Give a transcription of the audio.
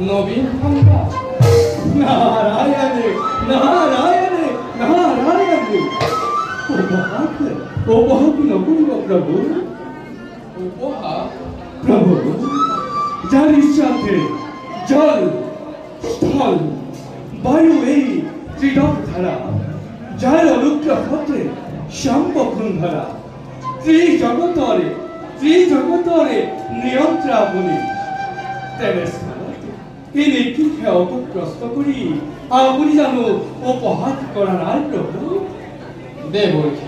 নবীন ভাঙ্গা নারায়ণে নারায়ণে নারায়ণে উপহার নকুল প্রভু উপহার প্রভু যার ইচ্ছাতে জল স্থল বায়ু এই ত্রিলোক ধারা যার অনুগ্রহ হতে সম্পূর্ণধারা ত্রিজগতরে নিয়ন্ত্রা বলি তেনে ইনি কি অপগ্রস্ত করি আপনি জানো উপহার করা নাই প্রভু দেবর্ষী